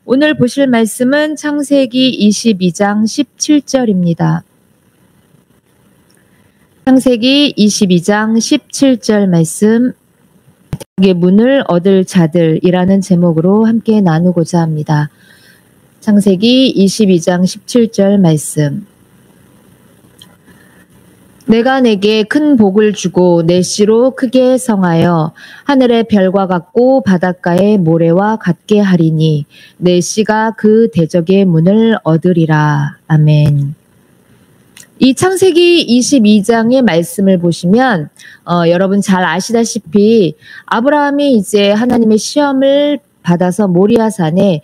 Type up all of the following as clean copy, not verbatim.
오늘 보실 말씀은 창세기 22장 17절입니다. 창세기 22장 17절 말씀, 대적의 문을 얻을 자들이라는 제목으로 함께 나누고자 합니다. 창세기 22장 17절 말씀. 내가 내게 큰 복을 주고 내 씨로 크게 성하여 하늘의 별과 같고 바닷가의 모래와 같게 하리니 내 씨가 그 대적의 문을 얻으리라. 아멘. 이 창세기 22장의 말씀을 보시면 여러분 잘 아시다시피 아브라함이 이제 하나님의 시험을 받아서 모리아산에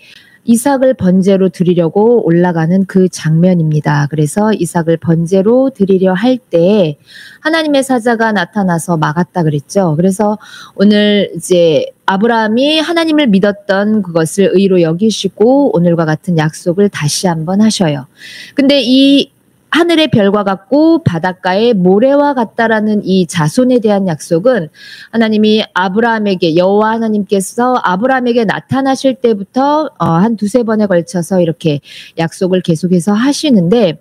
이삭을 번제로 드리려고 올라가는 그 장면입니다. 그래서 이삭을 번제로 드리려 할 때 하나님의 사자가 나타나서 막았다 그랬죠. 그래서 오늘 이제 아브라함이 하나님을 믿었던 그것을 의로 여기시고 오늘과 같은 약속을 다시 한번 하셔요. 근데 이 하늘의 별과 같고 바닷가의 모래와 같다라는 이 자손에 대한 약속은 하나님이 아브라함에게, 여호와 하나님께서 아브라함에게 나타나실 때부터 한 두세 번에 걸쳐서 이렇게 약속을 계속해서 하시는데,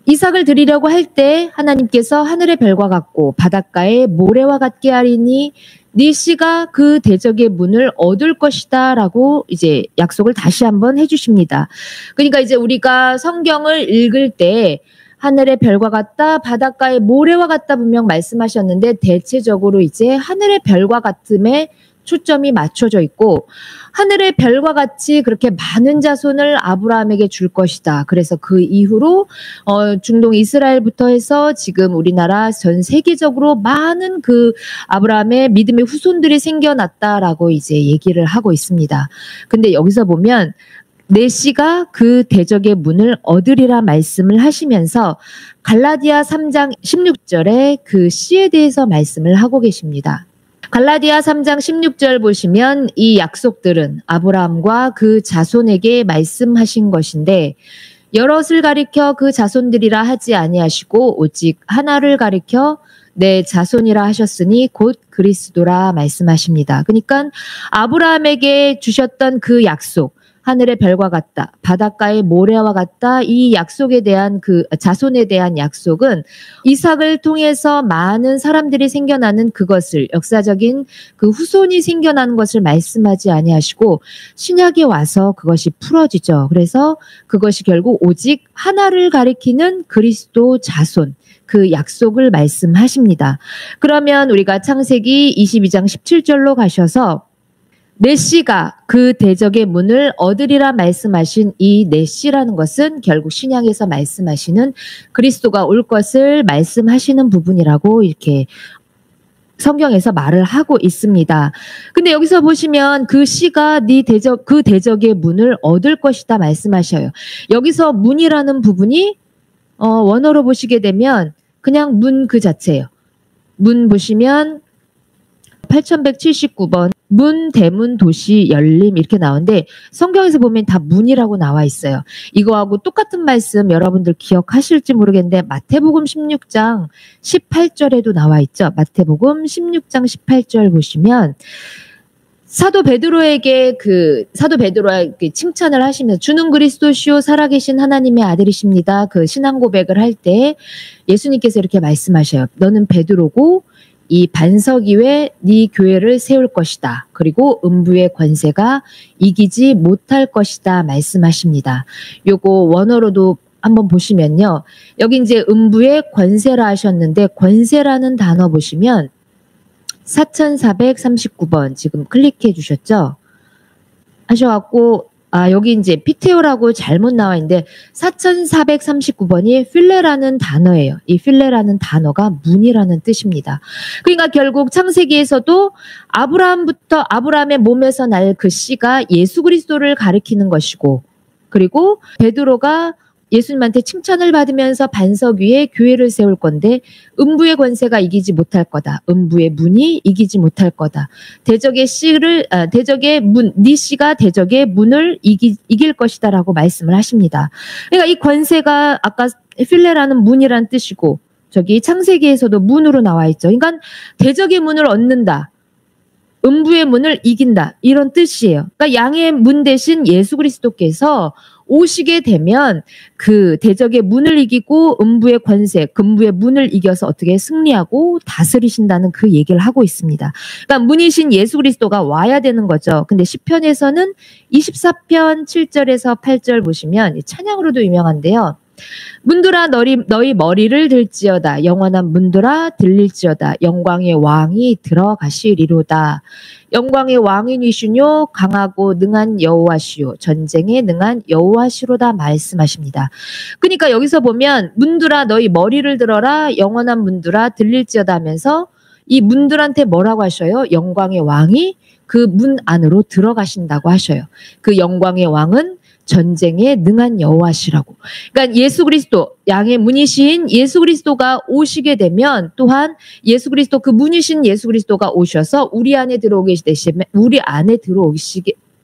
이삭을 드리려고 할 때 하나님께서 하늘의 별과 같고 바닷가의 모래와 같게 하리니 네 씨가 그 대적의 문을 얻을 것이다 라고 이제 약속을 다시 한번 해주십니다. 그러니까 이제 우리가 성경을 읽을 때 하늘의 별과 같다, 바닷가의 모래와 같다 분명 말씀하셨는데 대체적으로 이제 하늘의 별과 같음에 초점이 맞춰져 있고, 하늘의 별과 같이 그렇게 많은 자손을 아브라함에게 줄 것이다. 그래서 그 이후로 중동 이스라엘부터 해서 지금 우리나라 전 세계적으로 많은 그 아브라함의 믿음의 후손들이 생겨났다라고 이제 얘기를 하고 있습니다. 근데 여기서 보면 내 씨가 그 대적의 문을 얻으리라 말씀을 하시면서 갈라디아 3장 16절에 그 씨에 대해서 말씀을 하고 계십니다. 갈라디아 3장 16절 보시면 이 약속들은 아브라함과 그 자손에게 말씀하신 것인데, 여럿을 가리켜 그 자손들이라 하지 아니하시고 오직 하나를 가리켜 내 자손이라 하셨으니 곧 그리스도라 말씀하십니다. 그러니까 아브라함에게 주셨던 그 약속, 하늘의 별과 같다, 바닷가의 모래와 같다, 이 약속에 대한 그 자손에 대한 약속은 이삭을 통해서 많은 사람들이 생겨나는 그것을, 역사적인 그 후손이 생겨나는 것을 말씀하지 아니하시고 신약에 와서 그것이 풀어지죠. 그래서 그것이 결국 오직 하나를 가리키는 그리스도 자손, 그 약속을 말씀하십니다. 그러면 우리가 창세기 22장 17절로 가셔서 내 씨가 그 대적의 문을 얻으리라 말씀하신 이 내 씨라는 것은 결국 신약에서 말씀하시는 그리스도가 올 것을 말씀하시는 부분이라고 이렇게 성경에서 말을 하고 있습니다. 근데 여기서 보시면 그 씨가 그 대적의 문을 얻을 것이다 말씀하셔요. 여기서 문이라는 부분이 원어로 보시게 되면 그냥 문 그 자체예요. 문 보시면 8179번 문, 대문, 도시, 열림 이렇게 나오는데 성경에서 보면 다 문이라고 나와 있어요. 이거하고 똑같은 말씀 여러분들 기억하실지 모르겠는데 마태복음 16장 18절에도 나와 있죠. 마태복음 16장 18절 보시면 사도 베드로에게 칭찬을 하시면서 주는 그리스도시요 살아계신 하나님의 아들이십니다. 그 신앙 고백을 할 때 예수님께서 이렇게 말씀하셔요. 너는 베드로고 이 반석 위에 네 교회를 세울 것이다. 그리고 음부의 권세가 이기지 못할 것이다 말씀하십니다. 요거 원어로도 한번 보시면요. 여기 이제 음부의 권세라 하셨는데 권세라는 단어 보시면 4439번 지금 클릭해 주셨죠? 하셔갖고 여기 이제 피테오라고 잘못 나와 있는데 4439번이 필레라는 단어예요. 이 필레라는 단어가 문이라는 뜻입니다. 그러니까 결국 창세기에서도 아브라함의 몸에서 날 그 씨가 예수 그리스도를 가리키는 것이고, 그리고 베드로가 예수님한테 칭찬을 받으면서 반석 위에 교회를 세울 건데 음부의 권세가 이기지 못할 거다. 음부의 문이 이기지 못할 거다. 대적의 문, 네 씨가 대적의 문을 이길 것이다라고 말씀을 하십니다. 그러니까 이 권세가 아까 필레라는 문이란 뜻이고 저기 창세기에서도 문으로 나와 있죠. 그러니까 대적의 문을 얻는다. 음부의 문을 이긴다. 이런 뜻이에요. 그러니까 양의 문 대신 예수 그리스도께서 오시게 되면 그 대적의 문을 이기고 음부의 권세, 금부의 문을 이겨서 어떻게 승리하고 다스리신다는 그 얘기를 하고 있습니다. 그러니까 문이신 예수 그리스도가 와야 되는 거죠. 근데 시편에서는 24편 7절에서 8절 보시면 찬양으로도 유명한데요. 문들아 너희 머리를 들지어다. 영원한 문들아 들릴지어다. 영광의 왕이 들어가시리로다. 영광의 왕이니시뇨 강하고 능한 여호와시요 전쟁에 능한 여호와시로다 말씀하십니다. 그러니까 여기서 보면 문들아 너희 머리를 들어라. 영원한 문들아 들릴지어다 하면서 이 문들한테 뭐라고 하셔요? 영광의 왕이 그 문 안으로 들어가신다고 하셔요. 그 영광의 왕은 전쟁에 능한 여호와시라고. 그러니까 예수 그리스도, 양의 문이신 예수 그리스도가 오시게 되면 또한 예수 그리스도, 그 문이신 예수 그리스도가 오셔서 우리 안에 들어오시게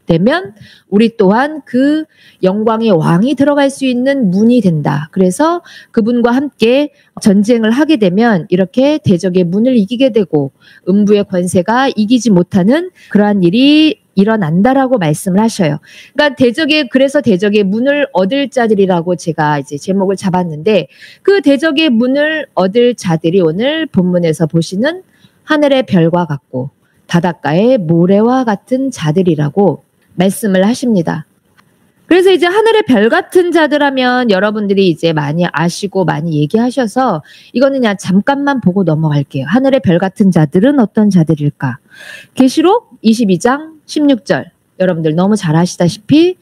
되면 우리 또한 그 영광의 왕이 들어갈 수 있는 문이 된다. 그래서 그분과 함께 전쟁을 하게 되면 이렇게 대적의 문을 이기게 되고 음부의 권세가 이기지 못하는 그러한 일이 일어난다라고 말씀을 하셔요. 그러니까 그래서 대적의 문을 얻을 자들이라고 제가 이제 제목을 잡았는데 그 대적의 문을 얻을 자들이 오늘 본문에서 보시는 하늘의 별과 같고 바닷가의 모래와 같은 자들이라고 말씀을 하십니다. 그래서 이제 하늘의 별 같은 자들 하면 여러분들이 이제 많이 아시고 많이 얘기하셔서 이거는 그냥 잠깐만 보고 넘어갈게요. 하늘의 별 같은 자들은 어떤 자들일까? 계시록 22장 16절. 여러분들 너무 잘 아시다시피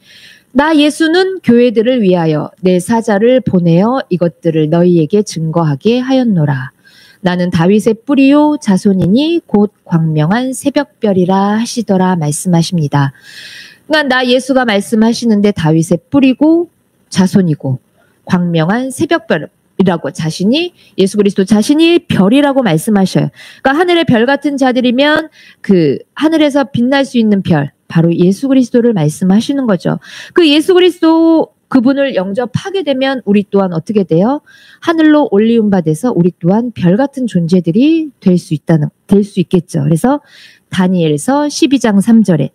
나 예수는 교회들을 위하여 내 사자를 보내어 이것들을 너희에게 증거하게 하였노라. 나는 다윗의 뿌리요 자손이니 곧 광명한 새벽별이라 하시더라 말씀하십니다. 그러니까 나 예수가 말씀하시는데 다윗의 뿌리고 자손이고 광명한 새벽별이라고 자신이 예수 그리스도 자신이 별이라고 말씀하셔요. 그러니까 하늘의 별 같은 자들이면 그 하늘에서 빛날 수 있는 별 바로 예수 그리스도를 말씀하시는 거죠. 그 예수 그리스도 그분을 영접하게 되면 우리 또한 어떻게 돼요? 하늘로 올리움 받아서 우리 또한 별 같은 존재들이 될 수 있겠죠. 그래서 다니엘서 12장 3절에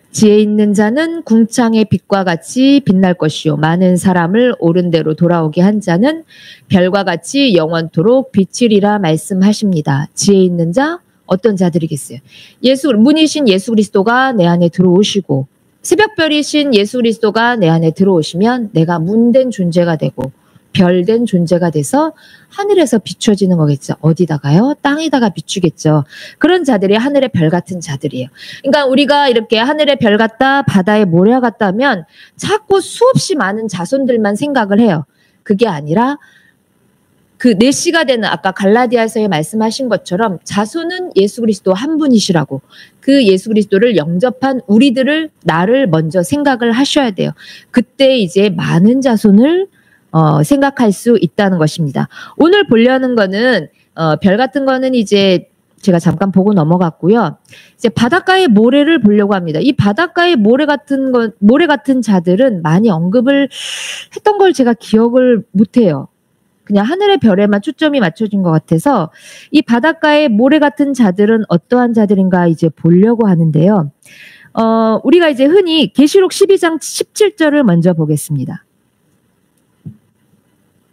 지혜 있는 자는 궁창의 빛과 같이 빛날 것이요 많은 사람을 옳은 대로 돌아오게 한 자는 별과 같이 영원토록 빛이리라 말씀하십니다. 지혜 있는 자 어떤 자들이겠어요? 문이신 예수 그리스도가 내 안에 들어오시고 새벽별이신 예수 그리스도가 내 안에 들어오시면 내가 문된 존재가 되고 별된 존재가 돼서 하늘에서 비춰지는 거겠죠. 어디다가요? 땅에다가 비추겠죠. 그런 자들이 하늘의 별 같은 자들이에요. 그러니까 우리가 이렇게 하늘의 별 같다, 바다의 모래 같다 하면 자꾸 수없이 많은 자손들만 생각을 해요. 그게 아니라 그 내시가 되는 아까 갈라디아서에 말씀하신 것처럼 자손은 예수 그리스도 한 분이시라고 그 예수 그리스도를 영접한 우리들을 나를 먼저 생각을 하셔야 돼요. 그때 이제 많은 자손을 생각할 수 있다는 것입니다. 오늘 보려는 거는 별 같은 거는 이제 제가 잠깐 보고 넘어갔고요. 이제 바닷가의 모래를 보려고 합니다. 이 바닷가의 모래 같은 자들은 많이 언급을 했던 걸 제가 기억을 못해요. 그냥 하늘의 별에만 초점이 맞춰진 것 같아서 이 바닷가의 모래 같은 자들은 어떠한 자들인가 이제 보려고 하는데요. 우리가 이제 흔히 계시록 12장 17절을 먼저 보겠습니다.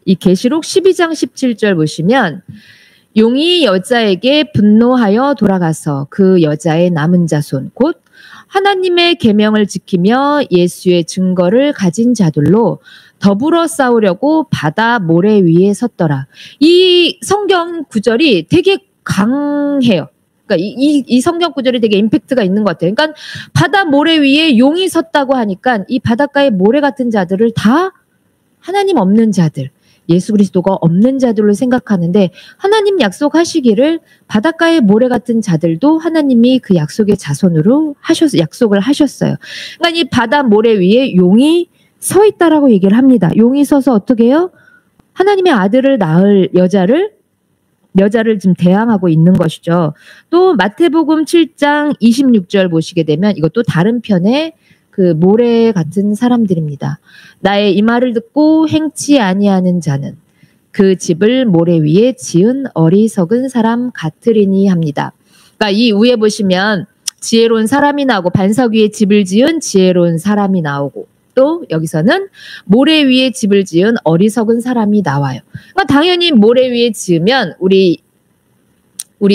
이 계시록 12장 17절 보시면 용이 여자에게 분노하여 돌아가서 그 여자의 남은 자손 곧 하나님의 계명을 지키며 예수의 증거를 가진 자들로 더불어 싸우려고 바다 모래 위에 섰더라. 이 성경 구절이 되게 강해요. 그러니까 이 성경 구절이 되게 임팩트가 있는 것 같아요. 그러니까 바다 모래 위에 용이 섰다고 하니까 이 바닷가의 모래 같은 자들을 다 하나님 없는 자들, 예수 그리스도가 없는 자들로 생각하는데 하나님 약속하시기를 바닷가의 모래 같은 자들도 하나님이 그 약속의 자손으로 약속을 하셨어요. 그러니까 이 바다 모래 위에 용이 서 있다라고 얘기를 합니다. 용이 서서 어떻게 해요? 하나님의 아들을 낳을 여자를 지금 대항하고 있는 것이죠. 또 마태복음 7장 26절 보시게 되면 이것도 다른 편의 그 모래 같은 사람들입니다. 나의 이 말을 듣고 행치 아니하는 자는 그 집을 모래 위에 지은 어리석은 사람 같으리니 합니다. 그러니까 이 위에 보시면 지혜로운 사람이 나오고 반석 위에 집을 지은 지혜로운 사람이 나오고 또 여기서는 모래 위에 집을 지은 어리석은 사람이 나와요. 그러니까 당연히 모래 위에 지으면 우리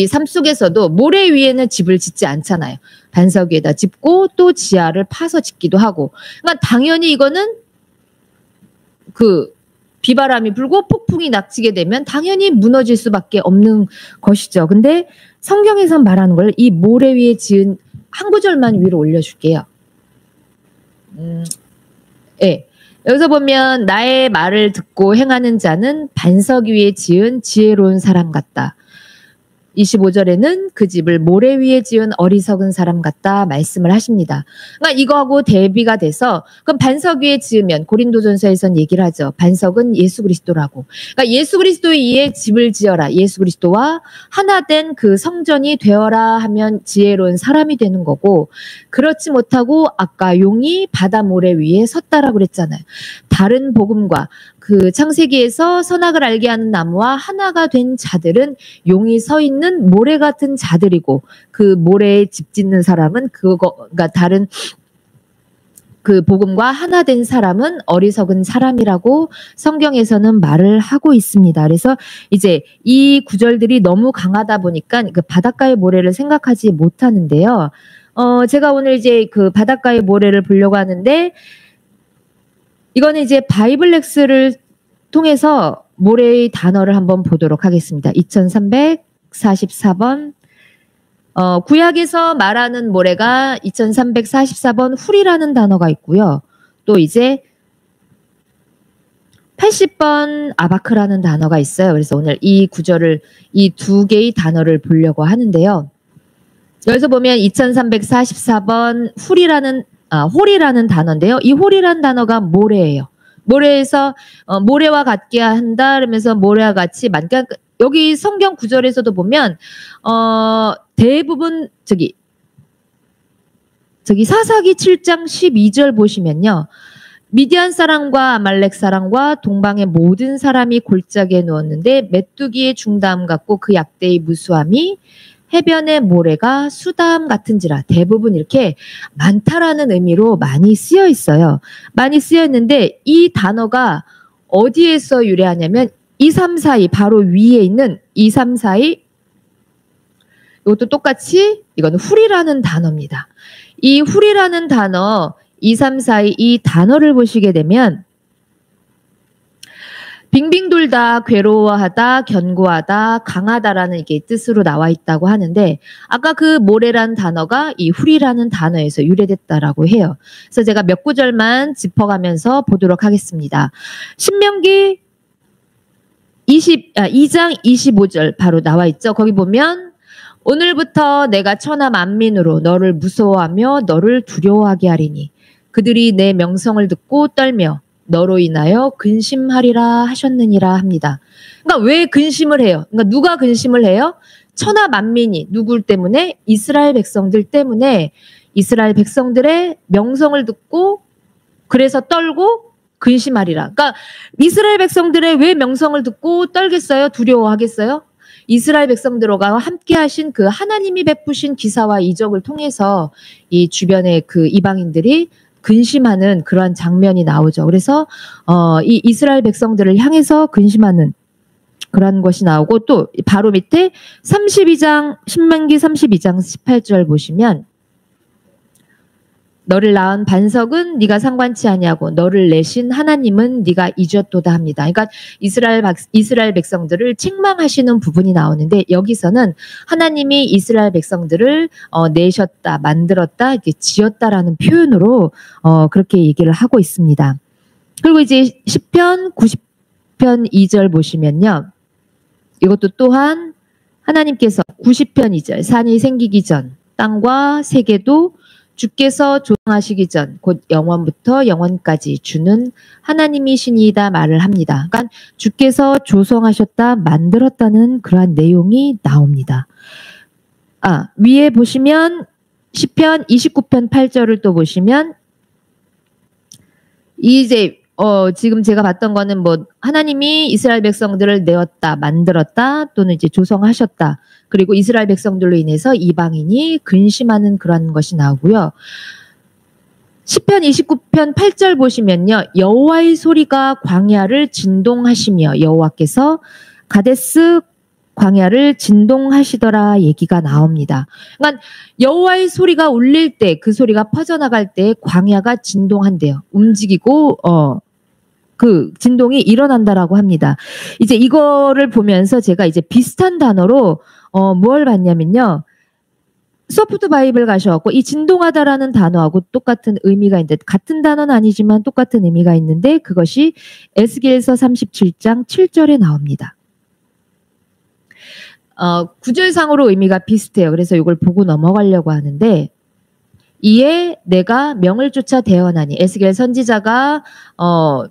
삶 속에서도 모래 위에는 집을 짓지 않잖아요. 반석 위에다 짓고 또 지하를 파서 짓기도 하고. 그러니까 당연히 이거는 그 비바람이 불고 폭풍이 닥치게 되면 당연히 무너질 수밖에 없는 것이죠. 근데 성경에서 말하는 걸 이 모래 위에 지은 한 구절만 위로 올려줄게요. 예. 여기서 보면 나의 말을 듣고 행하는 자는 반석 위에 지은 지혜로운 사람 같다. 25절에는 그 집을 모래 위에 지은 어리석은 사람 같다 말씀을 하십니다. 그러니까 이거하고 대비가 돼서 그럼 반석 위에 지으면 고린도전서에선 얘기를 하죠. 반석은 예수 그리스도라고. 그러니까 예수 그리스도 위에 집을 지어라. 예수 그리스도와 하나 된 그 성전이 되어라 하면 지혜로운 사람이 되는 거고 그렇지 못하고 아까 용이 바다 모래 위에 섰다라고 그랬잖아요. 다른 복음과 그 창세기에서 선악을 알게 하는 나무와 하나가 된 자들은 용이 서 있는 모래 같은 자들이고 그 모래에 집 짓는 사람은 그러니까 다른 그 복음과 하나 된 사람은 어리석은 사람이라고 성경에서는 말을 하고 있습니다. 그래서 이제 이 구절들이 너무 강하다 보니까 그 바닷가의 모래를 생각하지 못하는데요. 제가 오늘 이제 그 바닷가의 모래를 보려고 하는데 이거는 이제 바이블렉스를 통해서 모래의 단어를 한번 보도록 하겠습니다. 2344번. 구약에서 말하는 모래가 2344번 훌이라는 단어가 있고요. 또 이제 80번 아바크라는 단어가 있어요. 그래서 오늘 이 구절을, 이 두 개의 단어를 보려고 하는데요. 여기서 보면 2344번 홀이라는 단어인데요. 이 홀이라는 단어가 모래예요. 모래에서 모래와 같게 한다 그러면서 모래와 같이 그러니까 여기 성경 구절에서도 보면 대부분 저기 사사기 7장 12절 보시면요. 미디안 사람과 아말렉 사람과 동방의 모든 사람이 골짜기에 누웠는데 메뚜기의 중다음 같고 그 약대의 무수함이 해변의 모래가 수다함 같은지라. 대부분 이렇게 많다라는 의미로 많이 쓰여 있어요. 많이 쓰여 있는데 이 단어가 어디에서 유래하냐면 234이 바로 위에 있는 234이 이것도 똑같이 이건 훌이라는 단어입니다. 이 훌이라는 단어 234의 이 단어를 보시게 되면 빙빙 돌다, 괴로워하다, 견고하다, 강하다라는 이게 뜻으로 나와 있다고 하는데 아까 그 모래라는 단어가 이 훌이라는 단어에서 유래됐다라고 해요. 그래서 제가 몇 구절만 짚어가면서 보도록 하겠습니다. 신명기 2장 25절 바로 나와 있죠. 거기 보면 오늘부터 내가 천하 만민으로 너를 무서워하며 너를 두려워하게 하리니 그들이 내 명성을 듣고 떨며 너로 인하여 근심하리라 하셨느니라 합니다. 그러니까 왜 근심을 해요? 그러니까 누가 근심을 해요? 천하 만민이 누굴 때문에? 이스라엘 백성들 때문에 이스라엘 백성들의 명성을 듣고 그래서 떨고 근심하리라. 그러니까 이스라엘 백성들의 왜 명성을 듣고 떨겠어요? 두려워하겠어요? 이스라엘 백성들과 함께 하신 그 하나님이 베푸신 기사와 이적을 통해서 이 주변의 그 이방인들이 근심하는 그러한 장면이 나오죠. 그래서 이 이스라엘 백성들을 향해서 근심하는 그런 것이 나오고 또 바로 밑에 32장 신명기 32장 18절 보시면 너를 낳은 반석은 네가 상관치 아니하고 너를 내신 하나님은 네가 잊었도다 합니다. 그러니까 이스라엘 백성들을 책망하시는 부분이 나오는데 여기서는 하나님이 이스라엘 백성들을 내셨다, 만들었다, 이렇게 지었다라는 표현으로 그렇게 얘기를 하고 있습니다. 그리고 이제 시편 90편 2절 보시면요. 이것도 또한 하나님께서 90편 2절 산이 생기기 전 땅과 세계도 주께서 조성하시기 전 곧 영원부터 영원까지 주는 하나님이시니이다 말을 합니다. 그러니까 주께서 조성하셨다 만들었다는 그러한 내용이 나옵니다. 위에 보시면 시편 29편 8절을 또 보시면 이제 지금 제가 봤던 거는 뭐 하나님이 이스라엘 백성들을 내었다, 만들었다, 또는 이제 조성하셨다. 그리고 이스라엘 백성들로 인해서 이방인이 근심하는 그런 것이 나오고요. 시편 29편 8절 보시면요. 여호와의 소리가 광야를 진동하시며 여호와께서 가데스 광야를 진동하시더라 얘기가 나옵니다. 그러니까 여호와의 소리가 울릴 때, 그 소리가 퍼져나갈 때 광야가 진동한대요. 움직이고 그 진동이 일어난다라고 합니다. 이제 이거를 보면서 제가 이제 비슷한 단어로 뭘 봤냐면요. 소프트 바이블 가셔갖고 이 진동하다라는 단어하고 똑같은 의미가 있는데, 같은 단어는 아니지만 똑같은 의미가 있는데, 그것이 에스겔서 37장 7절에 나옵니다. 구절상으로 의미가 비슷해요. 그래서 이걸 보고 넘어가려고 하는데, 이에 내가 명을 쫓아 대언하니, 에스겔 선지자가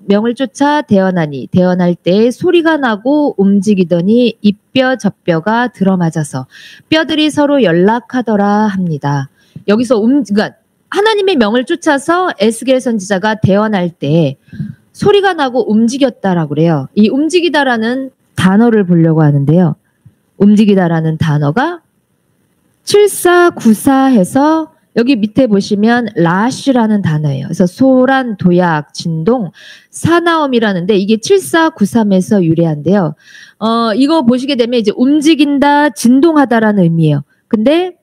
명을 쫓아 대언하니, 대언할 때 소리가 나고 움직이더니 이뼈 저뼈가 들어맞아서 뼈들이 서로 연락하더라 합니다. 여기서 그러니까 하나님의 명을 쫓아서 에스겔 선지자가 대언할 때 소리가 나고 움직였다라고 그래요. 이 움직이다라는 단어를 보려고 하는데요. 움직이다라는 단어가 7494 해서 여기 밑에 보시면 라시라는 단어예요. 그래서 소란, 도약, 진동, 사나움이라는데 이게 7493에서 유래한데요. 이거 보시게 되면 이제 움직인다, 진동하다라는 의미예요. 근데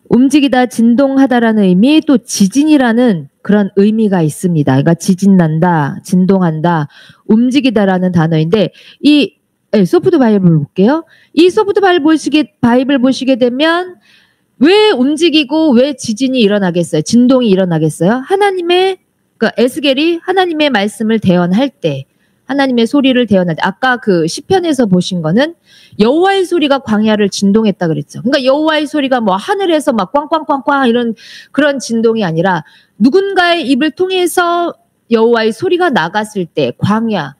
움직이다, 진동하다라는 의미, 또 지진이라는 그런 의미가 있습니다. 그러니까 지진 난다, 진동한다, 움직이다라는 단어인데 소프트 바이블 볼게요. 이 소프트 바이블 보시게 되면 왜 움직이고 왜 지진이 일어나겠어요? 진동이 일어나겠어요? 그러니까 에스겔이 하나님의 말씀을 대언할 때, 하나님의 소리를 대언할 때, 아까 그 시편에서 보신 거는 여호와의 소리가 광야를 진동했다 그랬죠. 그러니까 여호와의 소리가 뭐 하늘에서 막 꽝꽝꽝꽝 이런 그런 진동이 아니라 누군가의 입을 통해서 여호와의 소리가 나갔을 때 광야,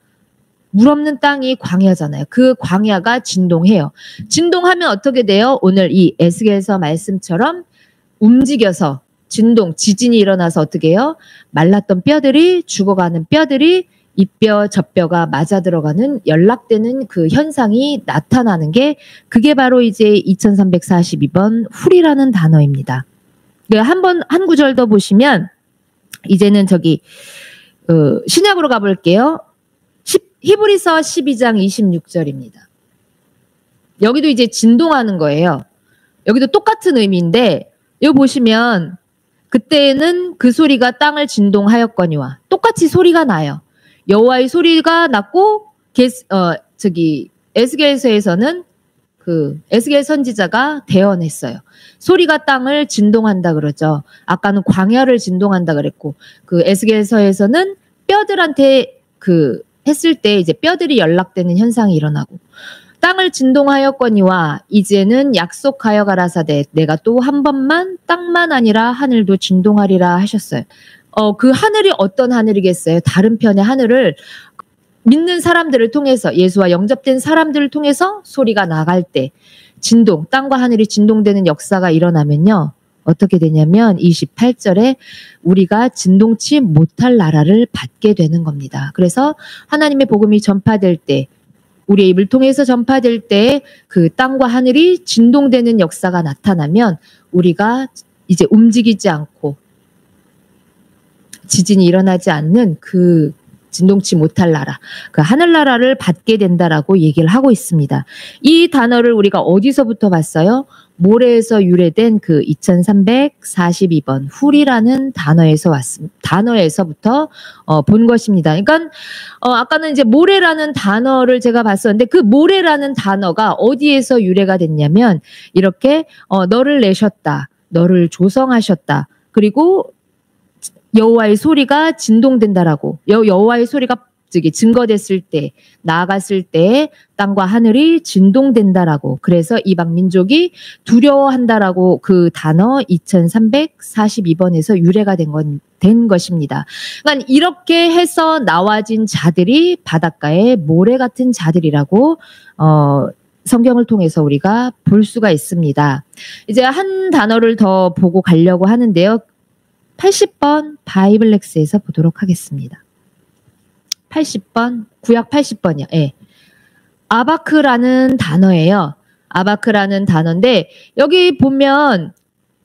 물 없는 땅이 광야잖아요. 그 광야가 진동해요. 진동하면 어떻게 돼요? 오늘 이 에스겔서 말씀처럼 움직여서 지진이 일어나서 어떻게 해요? 말랐던 뼈들이, 죽어가는 뼈들이 이뼈 저뼈가 맞아 들어가는, 연락되는 그 현상이 나타나는 게, 그게 바로 이제 2342번 훌이라는 단어입니다. 한 구절 더 보시면 이제는 신약으로 가볼게요. 히브리서 12장 26절입니다. 여기도 이제 진동하는 거예요. 여기도 똑같은 의미인데, 여기 보시면 그때는 그 소리가 땅을 진동하였거니와, 똑같이 소리가 나요. 여호와의 소리가 났고, 에스겔서에서는 에스겔 선지자가 대언했어요. 소리가 땅을 진동한다 그러죠. 아까는 광야를 진동한다 그랬고, 에스겔서에서는 뼈들한테 했을 때 이제 뼈들이 연락되는 현상이 일어나고, 땅을 진동하였거니와 이제는 약속하여 가라사대 내가 또 한 번만 땅만 아니라 하늘도 진동하리라 하셨어요. 그 하늘이 어떤 하늘이겠어요? 다른 편의 하늘을 믿는 사람들을 통해서, 예수와 영접된 사람들을 통해서 소리가 나갈 때 땅과 하늘이 진동되는 역사가 일어나면요. 어떻게 되냐면 28절에 우리가 진동치 못할 나라를 받게 되는 겁니다. 그래서 하나님의 복음이 전파될 때, 우리의 입을 통해서 전파될 때 그 땅과 하늘이 진동되는 역사가 나타나면 우리가 이제 움직이지 않고 지진이 일어나지 않는 그 진동치 못할 나라, 그 하늘나라를 받게 된다라고 얘기를 하고 있습니다. 이 단어를 우리가 어디서부터 봤어요? 모래에서 유래된 그 2342번 훌이라는 단어에서부터 본 것입니다. 그러니까 아까는 이제 모래라는 단어를 제가 봤었는데, 그 모래라는 단어가 어디에서 유래가 됐냐면, 이렇게 너를 내셨다, 너를 조성하셨다, 그리고 여호와의 소리가 진동된다라고, 여호와의 소리가 증거됐을 때, 나아갔을 때 땅과 하늘이 진동된다라고, 그래서 이방 민족이 두려워한다라고 그 단어 2342번에서 유래가 된 것입니다. 그러니까 이렇게 해서 나와진 자들이 바닷가의 모래 같은 자들이라고 성경을 통해서 우리가 볼 수가 있습니다. 이제 한 단어를 더 보고 가려고 하는데요. 80번 바이블렉스에서 보도록 하겠습니다. 80번? 구약 80번이요. 예. 아바크라는 단어예요. 아바크라는 단어인데 여기 보면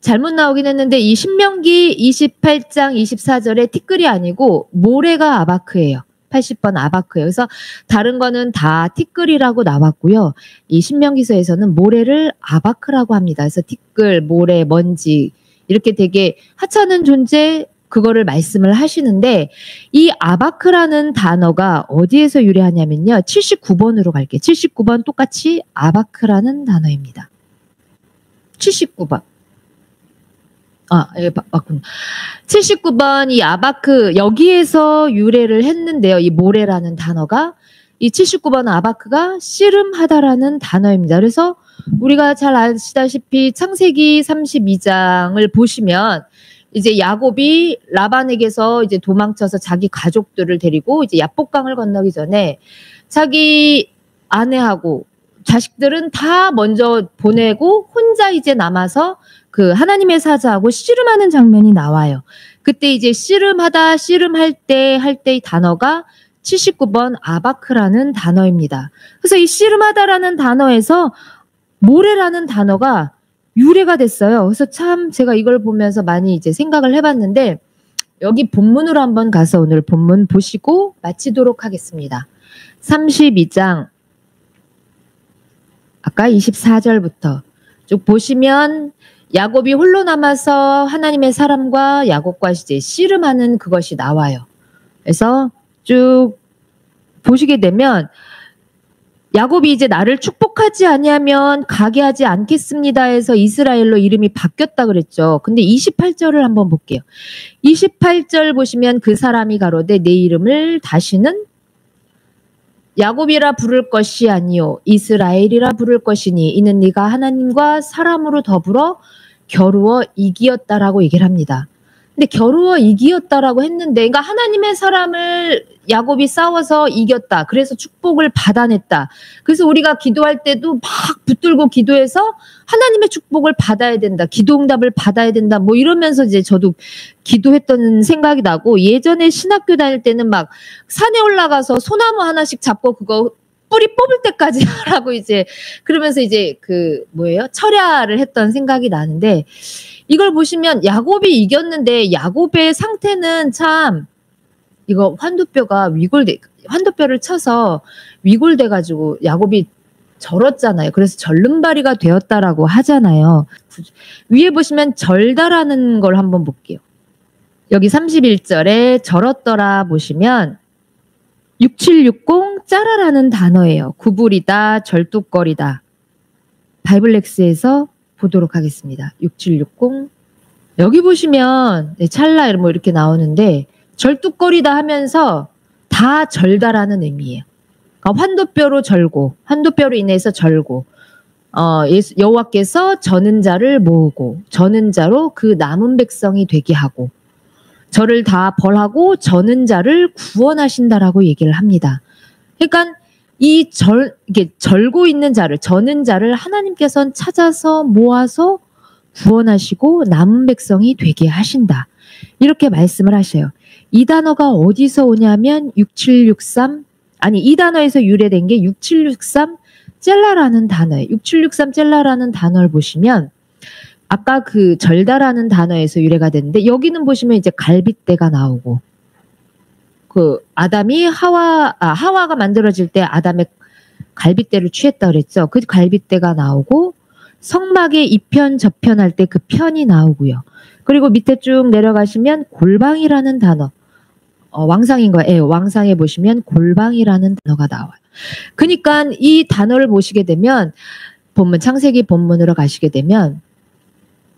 잘못 나오긴 했는데 이 신명기 28장 24절에 티끌이 아니고 모래가 아바크예요. 80번 아바크예요. 그래서 다른 거는 다 티끌이라고 나왔고요. 이 신명기서에서는 모래를 아바크라고 합니다. 그래서 티끌, 모래, 먼지 이렇게 되게 하찮은 존재 그거를 말씀을 하시는데 이 아바크라는 단어가 어디에서 유래하냐면요. 79번으로 갈게요. 79번 똑같이 아바크라는 단어입니다. 79번. 예, 맞군요. 79번 이 아바크 여기에서 유래를 했는데요. 이 모래라는 단어가 이 79번 아바크가 씨름하다라는 단어입니다. 그래서 우리가 잘 아시다시피 창세기 32장을 보시면 이제 야곱이 라반에게서 이제 도망쳐서 자기 가족들을 데리고 이제 야복강을 건너기 전에 자기 아내하고 자식들은 다 먼저 보내고 혼자 이제 남아서 그 하나님의 사자하고 씨름하는 장면이 나와요. 그때 이제 씨름할 때 이 단어가 79번 아바크라는 단어입니다. 그래서 이 씨름하다라는 단어에서 모래라는 단어가 유래가 됐어요. 그래서 참 제가 이걸 보면서 많이 이제 생각을 해봤는데 여기 본문으로 한번 가서 오늘 본문 보시고 마치도록 하겠습니다. 32장 아까 24절부터 쭉 보시면 야곱이 홀로 남아서 하나님의 사람과 야곱과 이제 씨름하는 그것이 나와요. 그래서 쭉 보시게 되면 야곱이 이제 나를 축복하지 아니하면 가게 하지 않겠습니다 해서 이스라엘로 이름이 바뀌었다 그랬죠. 근데 28절을 한번 볼게요. 28절 보시면 그 사람이 가로되 내 이름을 다시는 야곱이라 부를 것이 아니요 이스라엘이라 부를 것이니 이는 네가 하나님과 사람으로 더불어 겨루어 이기었다라고 얘기를 합니다. 근데 겨루어 이기었다라고 했는데 그러니까 하나님의 사람을 야곱이 싸워서 이겼다. 그래서 축복을 받아냈다. 그래서 우리가 기도할 때도 막 붙들고 기도해서 하나님의 축복을 받아야 된다. 기도응답을 받아야 된다. 뭐 이러면서 이제 저도 기도했던 생각이 나고 예전에 신학교 다닐 때는 막 산에 올라가서 소나무 하나씩 잡고 그거 뿌리 뽑을 때까지 하라고 이제 그러면서 이제 그 뭐예요? 철야를 했던 생각이 나는데 이걸 보시면 야곱이 이겼는데 야곱의 상태는 참 이거 환도뼈를 쳐서 위골돼 가지고 야곱이 절었잖아요. 그래서 절름발이가 되었다라고 하잖아요. 위에 보시면 절다라는 걸 한번 볼게요. 여기 31절에 절었더라 보시면 6760 짜라라는 단어예요. 구부리다, 절뚝거리다. 바이블렉스에서 보도록 하겠습니다. 6760 여기 보시면 찰나 뭐 이렇게 나오는데 절뚝거리다 하면서 다 절다라는 의미예요. 그러니까 환도뼈로 절고 환도뼈로 인해서 절고 여호와께서 저는 자를 모으고 저는 자로 그 남은 백성이 되게 하고 저를 다 벌하고 저는 자를 구원하신다라고 얘기를 합니다. 그러니까 이게 절고 있는 자를 저는 자를 하나님께서는 찾아서 모아서 구원하시고 남은 백성이 되게 하신다. 이렇게 말씀을 하셔요. 이 단어가 어디서 오냐면 6763 이 단어에서 유래된 게 6763 젤라라는 단어예요. 6763 젤라라는 단어를 보시면 아까 그 절다라는 단어에서 유래가 됐는데 여기는 보시면 이제 갈빗대가 나오고 그 아담이 하와가 만들어질 때 아담의 갈빗대를 취했다 그랬죠. 그 갈빗대가 나오고 성막의 이편 저편할 때 그 편이 나오고요. 그리고 밑에 쭉 내려가시면 골방이라는 단어 왕상인 거예요. 왕상에 보시면 골방이라는 단어가 나와요. 그러니까 이 단어를 보시게 되면 창세기 본문으로 가시게 되면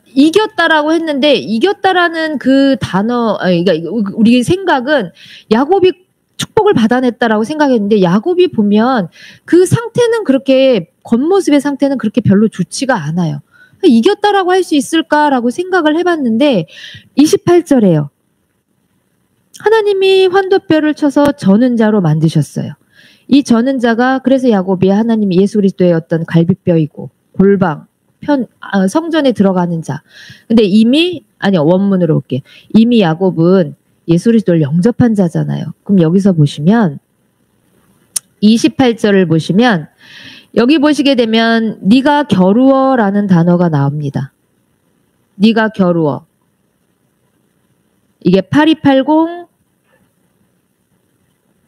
이겼다라고 했는데 이겼다라는 그 단어 그러니까 우리 생각은 야곱이 축복을 받아냈다라고 생각했는데 야곱이 보면 그 상태는 그렇게 겉모습의 상태는 그렇게 별로 좋지가 않아요. 이겼다라고 할 수 있을까라고 생각을 해봤는데 28절에요. 하나님이 환도뼈를 쳐서 저는 자로 만드셨어요. 이 저는 자가 그래서 야곱이 하나님 예수 그리스도의 어떤 갈비뼈이고 골방 성전에 들어가는 자. 근데 원문으로 올게요. 이미 야곱은 예수 그리스도를 영접한 자잖아요. 그럼 여기서 보시면 28절을 보시면 여기 보시게 되면 네가 겨루어라는 단어가 나옵니다. 네가 겨루어. 이게 8280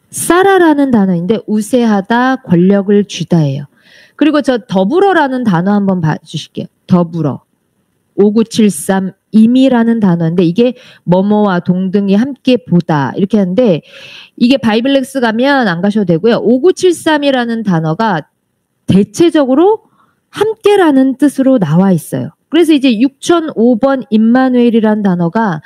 싸라라는 단어인데 우세하다, 권력을 쥐다예요. 그리고 저 더불어라는 단어 한번 봐주실게요. 더불어. 5973 임이라는 단어인데 이게 뭐뭐와 동등히 함께 보다 이렇게 하는데 이게 바이블렉스 가면 안 가셔도 되고요. 5973이라는 단어가 대체적으로 함께라는 뜻으로 나와 있어요. 그래서 이제 6005번 임마누엘이라는 단어가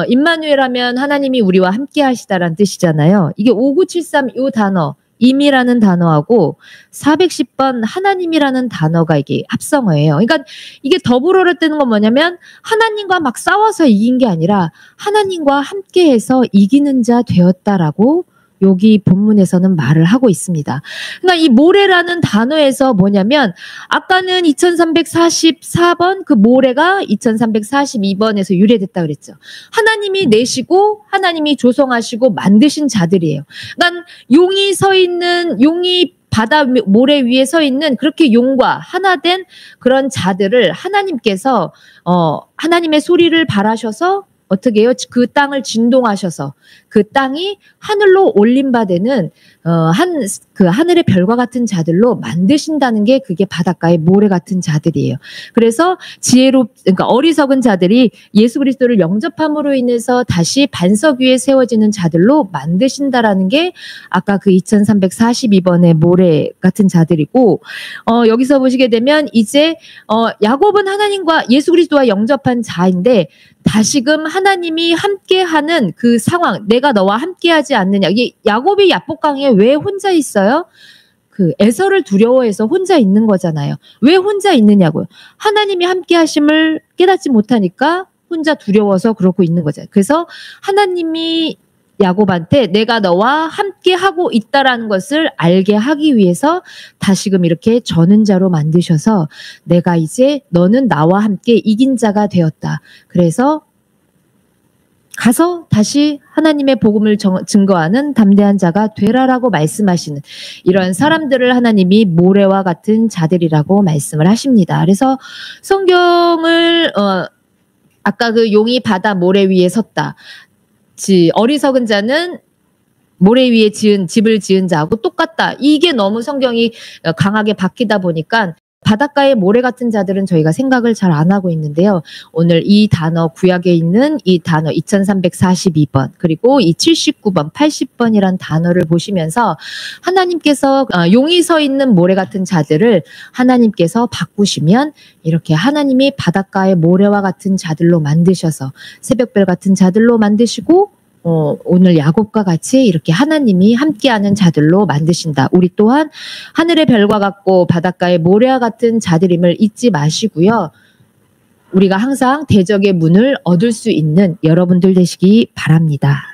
임마누엘 하면 하나님이 우리와 함께 하시다라는 뜻이잖아요. 이게 5973 이 단어 임이라는 단어하고 410번 하나님이라는 단어가 이게 합성어예요. 그러니까 이게 더불어를 뜨는 건 뭐냐면 하나님과 막 싸워서 이긴 게 아니라 하나님과 함께해서 이기는 자 되었다라고 여기 본문에서는 말을 하고 있습니다. 그러니까 이 모래라는 단어에서 뭐냐면 아까는 2344번 그 모래가 2342번에서 유래됐다 그랬죠. 하나님이 내시고 하나님이 조성하시고 만드신 자들이에요. 그러니까 용이 바다 모래 위에 서 있는 그렇게 용과 하나 된 그런 자들을 하나님께서 하나님의 소리를 발하셔서 어떻게 해요? 그 땅을 진동하셔서 그 땅이 하늘로 올림받는 그 하늘의 별과 같은 자들로 만드신다는 게 그게 바닷가의 모래 같은 자들이에요. 그래서 그러니까 어리석은 자들이 예수 그리스도를 영접함으로 인해서 다시 반석 위에 세워지는 자들로 만드신다라는 게 아까 그 2342번의 모래 같은 자들이고 여기서 보시게 되면 이제 야곱은 하나님과 예수 그리스도와 영접한 자인데 다시금 하나님이 함께하는 그 상황, 내가 너와 함께하지 않느냐. 이게 야곱이 야복강에 왜 혼자 있어요? 그 에서를 두려워해서 혼자 있는 거잖아요. 왜 혼자 있느냐고요. 하나님이 함께하심을 깨닫지 못하니까 혼자 두려워서 그러고 있는 거죠. 그래서 하나님이 야곱한테 내가 너와 함께하고 있다라는 것을 알게 하기 위해서 다시금 이렇게 저는 자로 만드셔서 내가 이제 너는 나와 함께 이긴 자가 되었다. 그래서 가서 다시 하나님의 복음을 증거하는 담대한 자가 되라라고 말씀하시는 이런 사람들을 하나님이 모래와 같은 자들이라고 말씀을 하십니다. 그래서 성경을 아까 그 용이 바다 모래 위에 섰다. 어리석은 자는 모래 위에 집을 지은 자하고 똑같다. 이게 너무 성경이 강하게 바뀌다 보니까 바닷가의 모래 같은 자들은 저희가 생각을 잘 안 하고 있는데요. 오늘 이 단어 구약에 있는 이 단어 2342번 그리고 이 79번 80번이란 단어를 보시면서 하나님께서 용이 서 있는 모래 같은 자들을 하나님께서 바꾸시면 이렇게 하나님이 바닷가의 모래와 같은 자들로 만드셔서 새벽별 같은 자들로 만드시고 오늘 야곱과 같이 이렇게 하나님이 함께하는 자들로 만드신다. 우리 또한 하늘의 별과 같고 바닷가의 모래와 같은 자들임을 잊지 마시고요. 우리가 항상 대적의 문을 얻을 수 있는 여러분들 되시기 바랍니다.